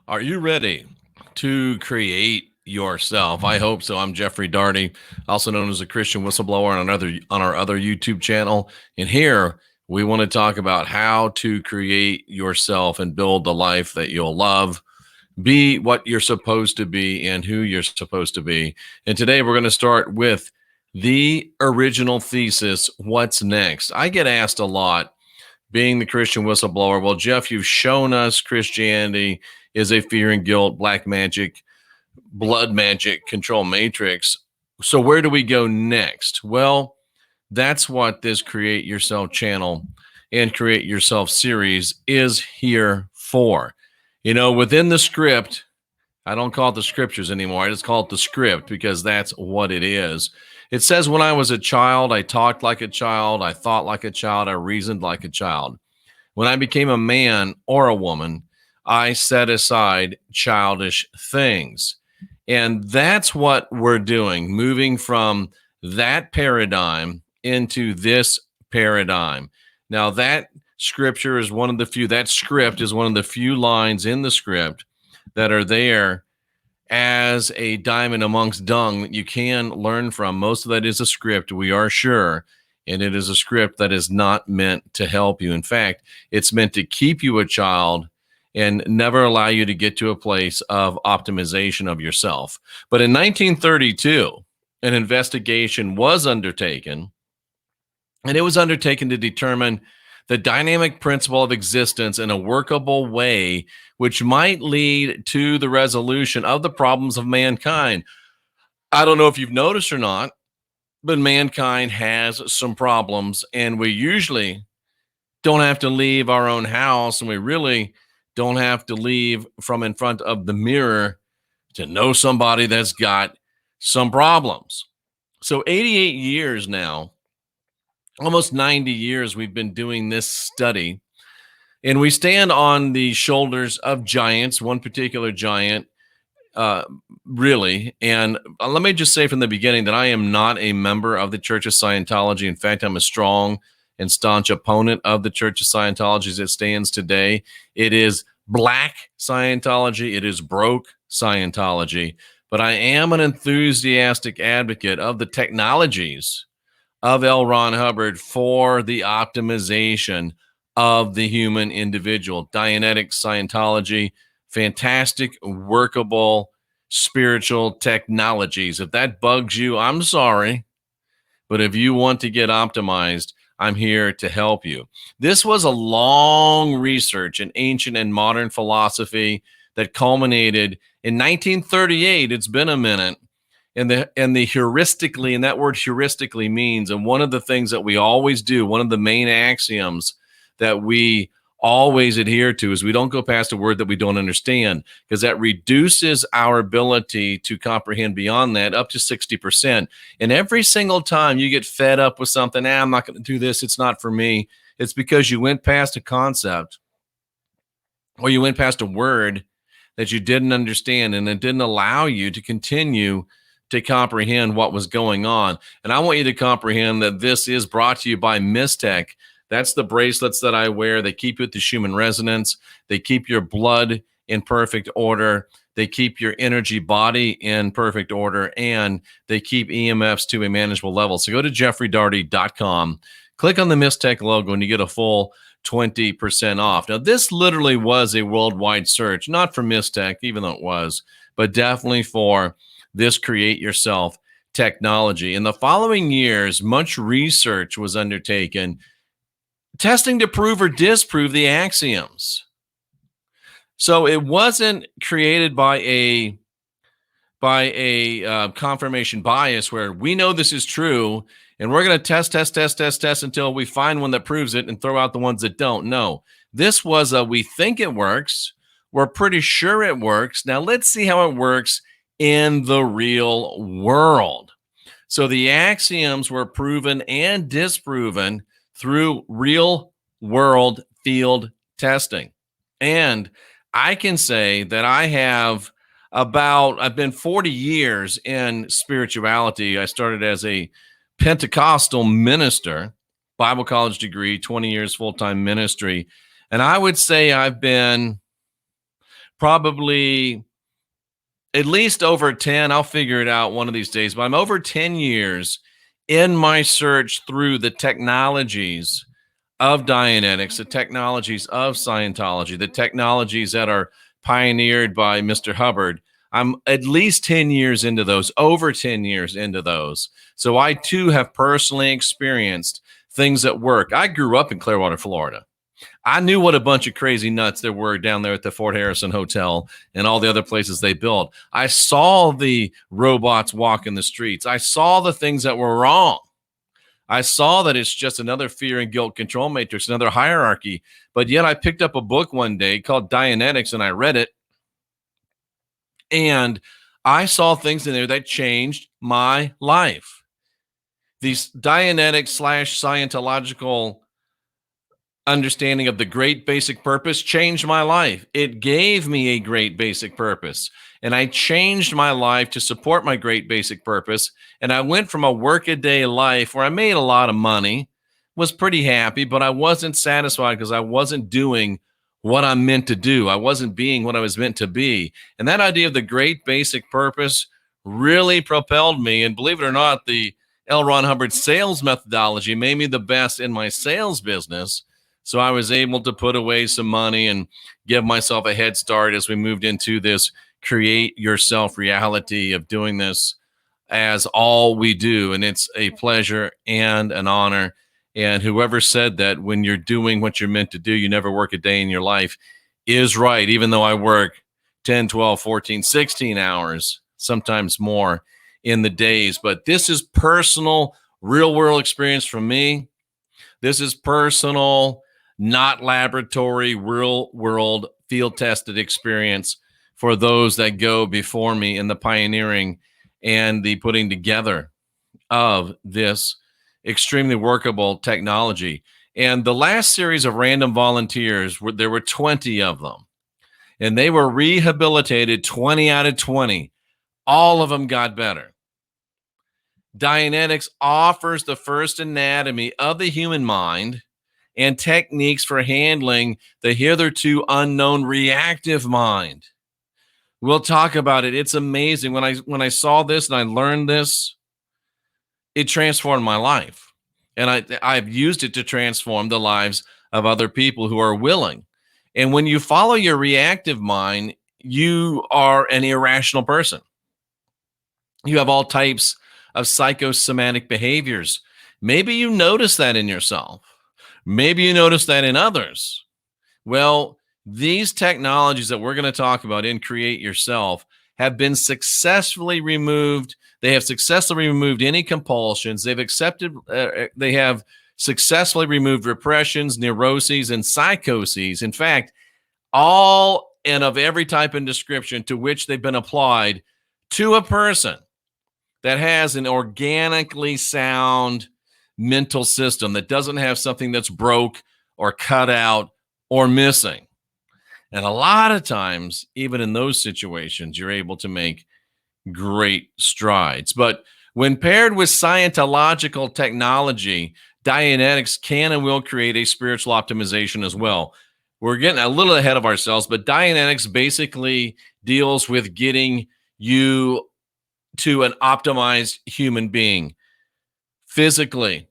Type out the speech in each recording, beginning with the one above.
Are you ready to create yourself? I hope so. I'm Jeffrey Daugherty, also known as a Christian whistleblower on our other YouTube channel. And here we want to talk about how to create yourself and build the life that you'll love. Be what you're supposed to be and who you're supposed to be. And today we're going to start with the original thesis. What's next? I get asked a lot, being the Christian whistleblower. Well, Jeff, you've shown us Christianity is a fear and guilt, black magic, blood magic control matrix. So where do we go next? Well, that's what this Create Yourself channel and Create Yourself series is here for. You know, within the script, I don't call it the scriptures anymore. I just call it the script because that's what it is. It says, when I was a child, I talked like a child, I thought like a child, I reasoned like a child. When I became a man or a woman, I set aside childish things. And that's what we're doing, moving from that paradigm into this paradigm. Now, that scripture is one of the few, that script is one of the few lines in the script that are there as a diamond amongst dung that you can learn from. Most of that is a script, we are sure, and it is a script that is not meant to help you. In fact, it's meant to keep you a child and never allow you to get to a place of optimization of yourself. But in 1932, an investigation was undertaken, and it was undertaken to determine the dynamic principle of existence in a workable way, which might lead to the resolution of the problems of mankind. I don't know if you've noticed or not, but mankind has some problems, and we usually don't have to leave our own house, and we really don't have to leave from in front of the mirror to know somebody that's got some problems. So 88 years now, almost 90 years, we've been doing this study, and we stand on the shoulders of giants, one particular giant, really. And let me just say from the beginning that I am not a member of the Church of Scientology. In fact, I'm a strong and staunch opponent of the Church of Scientology as it stands today. It is black Scientology. It is broke Scientology. But I am an enthusiastic advocate of the technologies of L. Ron Hubbard for the optimization of the human individual. Dianetic Scientology, fantastic, workable, spiritual technologies. If that bugs you, I'm sorry. But if you want to get optimized, I'm here to help you. This was a long research in ancient and modern philosophy that culminated in 1938. It's been a minute. And the heuristically, and that word heuristically means, and one of the things that we always do, one of the main axioms that we always adhere to is we don't go past a word that we don't understand, because that reduces our ability to comprehend beyond that up to 60%. And every single time you get fed up with something, I'm not going to do this, it's not for me, it's because you went past a concept or you went past a word that you didn't understand, and it didn't allow you to continue to comprehend what was going on. And I want you to comprehend that this is brought to you by Mystech. That's the bracelets that I wear. They keep you at the Schumann resonance. They keep your blood in perfect order. They keep your energy body in perfect order, and they keep EMFs to a manageable level. So go to jeffreydaugherty.com, click on the Mystech logo, and you get a full 20% off. Now, this literally was a worldwide search, not for Mystech, even though it was, but definitely for this Create Yourself technology. In the following years, much research was undertaken, testing to prove or disprove the axioms. So it wasn't created by a confirmation bias where we know this is true and we're going to test until we find one that proves it and throw out the ones that don't. No, this was we think it works. We're pretty sure it works. Now let's see how it works in the real world. So the axioms were proven and disproven through real world field testing. And I can say that I've been 40 years in spirituality. I started as a Pentecostal minister, Bible college degree, 20 years full-time ministry. And I would say I've been probably at least over 10. I'll figure it out one of these days, but I'm over 10 years in my search through the technologies of Dianetics, the technologies of Scientology, the technologies that are pioneered by Mr. Hubbard. I'm at least 10 years into those, over 10 years into those. So I too have personally experienced things that work. I grew up in Clearwater, Florida. I knew what a bunch of crazy nuts there were down there at the Fort Harrison Hotel and all the other places they built. I saw the robots walk in the streets. I saw the things that were wrong. I saw that it's just another fear and guilt control matrix, another hierarchy. But yet I picked up a book one day called Dianetics and I read it. And I saw things in there that changed my life. These Dianetics / Scientological understanding of the great basic purpose changed my life. It gave me a great basic purpose. And I changed my life to support my great basic purpose. And I went from a workaday life where I made a lot of money, was pretty happy, but I wasn't satisfied because I wasn't doing what I'm meant to do. I wasn't being what I was meant to be. And that idea of the great basic purpose really propelled me. And believe it or not, the L. Ron Hubbard sales methodology made me the best in my sales business. So I was able to put away some money and give myself a head start as we moved into this create yourself reality of doing this as all we do. And it's a pleasure and an honor. And whoever said that when you're doing what you're meant to do, you never work a day in your life is right. Even though I work 10, 12, 14, 16 hours, sometimes more in the days. But this is personal, real world experience from me. This is personal, not laboratory, real world, field tested experience for those that go before me in the pioneering and the putting together of this extremely workable technology. And the last series of random volunteers, there were 20 of them, and they were rehabilitated 20 out of 20. All of them got better. Dianetics offers the first anatomy of the human mind and techniques for handling the hitherto unknown reactive mind. We'll talk about it. It's amazing. When I saw this and I learned this, it transformed my life. And I've used it to transform the lives of other people who are willing. And when you follow your reactive mind, you are an irrational person. You have all types of psychosomatic behaviors. Maybe you notice that in yourself. Maybe you notice that in others. Well, these technologies that we're going to talk about in Create Yourself have been successfully removed. They have successfully removed any compulsions. They have successfully removed repressions, neuroses, and psychoses. In fact, all and of every type and description to which they've been applied to a person that has an organically sound mental system that doesn't have something that's broke or cut out or missing. And a lot of times, even in those situations, you're able to make great strides. But when paired with Scientological technology, Dianetics can and will create a spiritual optimization as well. We're getting a little ahead of ourselves, but Dianetics basically deals with getting you to an optimized human being physically,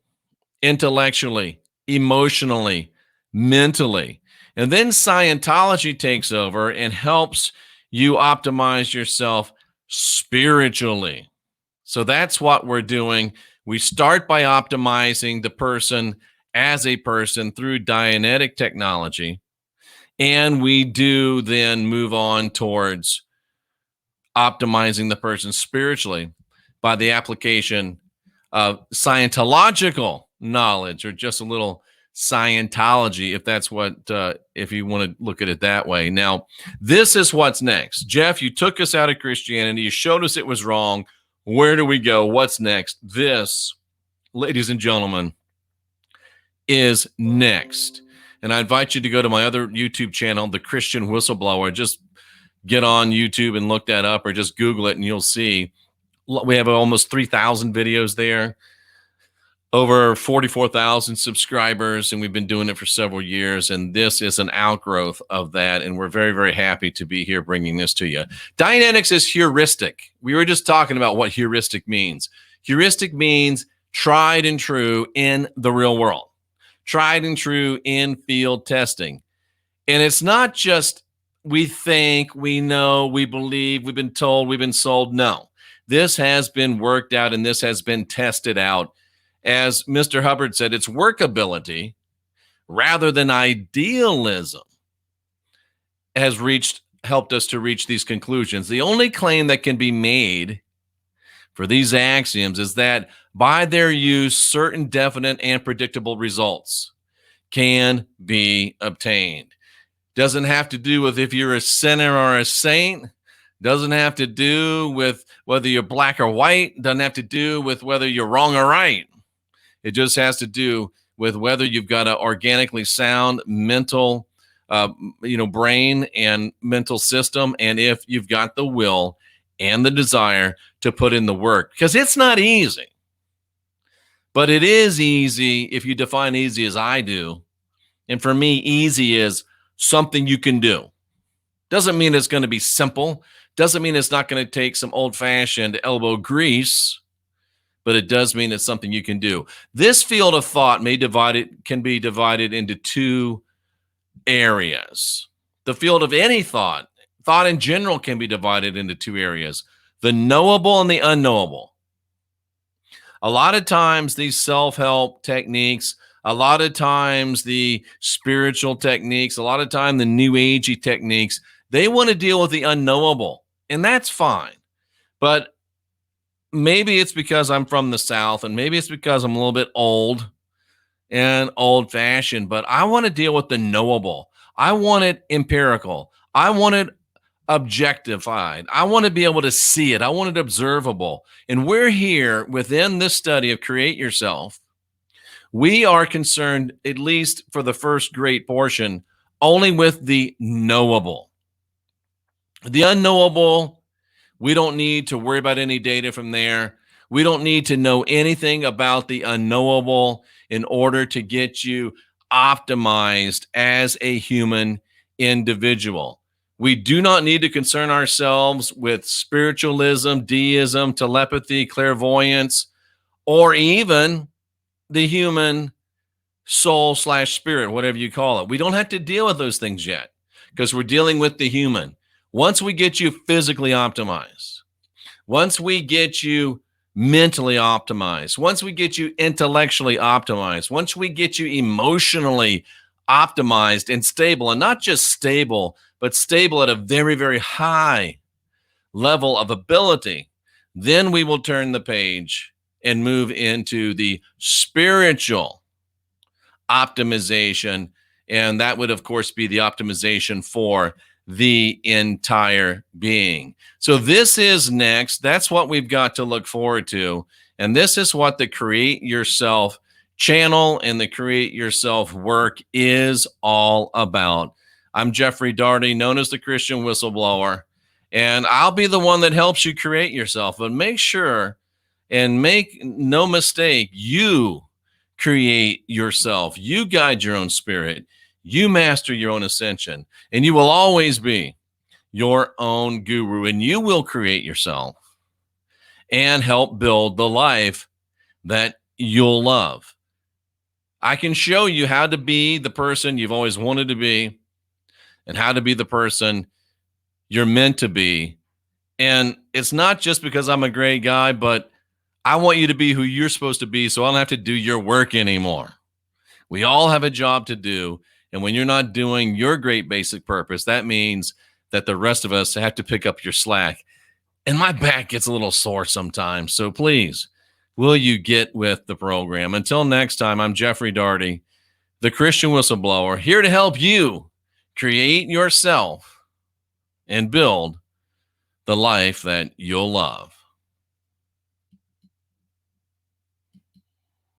intellectually, emotionally, mentally. And then Scientology takes over and helps you optimize yourself spiritually. So that's what we're doing. We start by optimizing the person as a person through Dianetic technology. And we do then move on towards optimizing the person spiritually by the application of Scientological knowledge, or just a little Scientology, if that's what, if you want to look at it that way. Now, this is what's next. Jeff, you took us out of Christianity. You showed us it was wrong. Where do we go? What's next? This, ladies and gentlemen, is next. And I invite you to go to my other YouTube channel, The Christian Whistleblower. Just get on YouTube and look that up, or just Google it and you'll see. We have almost 3,000 videos there. over 44,000 subscribers, and we've been doing it for several years. And this is an outgrowth of that. And we're very, very happy to be here bringing this to you. Dianetics is heuristic. We were just talking about what heuristic means. Heuristic means tried and true in the real world, tried and true in field testing. And it's not just we think, we know, we believe, we've been told, we've been sold. No, this has been worked out and this has been tested out. As Mr. Hubbard said, it's workability rather than idealism has helped us to reach these conclusions. The only claim that can be made for these axioms is that by their use, certain definite and predictable results can be obtained. Doesn't have to do with if you're a sinner or a saint. Doesn't have to do with whether you're black or white. Doesn't have to do with whether you're wrong or right. It just has to do with whether you've got an organically sound mental, brain and mental system, and if you've got the will and the desire to put in the work. Because it's not easy, but it is easy if you define easy as I do. And for me, easy is something you can do. Doesn't mean it's going to be simple. Doesn't mean it's not going to take some old-fashioned elbow grease. But it does mean it's something you can do. This field of thought can be divided into two areas. The field of any thought in general can be divided into two areas, the knowable and the unknowable. A lot of times these self-help techniques, a lot of times the spiritual techniques, a lot of time the new agey techniques, they want to deal with the unknowable, and that's fine. But maybe it's because I'm from the South, and maybe it's because I'm a little bit old and old-fashioned, but I want to deal with the knowable. I want it empirical. I want it objectified. I want to be able to see it. I want it observable. And we're here within this study of Create Yourself. We are concerned, at least for the first great portion, only with the knowable. The unknowable, we don't need to worry about any data from there. We don't need to know anything about the unknowable in order to get you optimized as a human individual. We do not need to concern ourselves with spiritualism, deism, telepathy, clairvoyance, or even the human soul/spirit, whatever you call it. We don't have to deal with those things yet because we're dealing with the human. Once we get you physically optimized, once we get you mentally optimized, once we get you intellectually optimized, once we get you emotionally optimized and stable, and not just stable, but stable at a very, very high level of ability, then we will turn the page and move into the spiritual optimization. And that would, of course, be the optimization for the entire being. So this is next. That's what we've got to look forward to. And this is what the Create Yourself channel and the Create Yourself work is all about. I'm Jeffrey Daugherty, known as the Christian Whistleblower, and I'll be the one that helps you create yourself. But make sure and make no mistake, you create yourself. You guide your own spirit. You master your own ascension, and you will always be your own guru, and you will create yourself and help build the life that you'll love. I can show you how to be the person you've always wanted to be and how to be the person you're meant to be. And it's not just because I'm a great guy, but I want you to be who you're supposed to be so I don't have to do your work anymore. We all have a job to do. And when you're not doing your great basic purpose, that means that the rest of us have to pick up your slack. And my back gets a little sore sometimes. So please, will you get with the program? Until next time, I'm Jeffrey Daugherty, the Christian Whistleblower, here to help you create yourself and build the life that you'll love.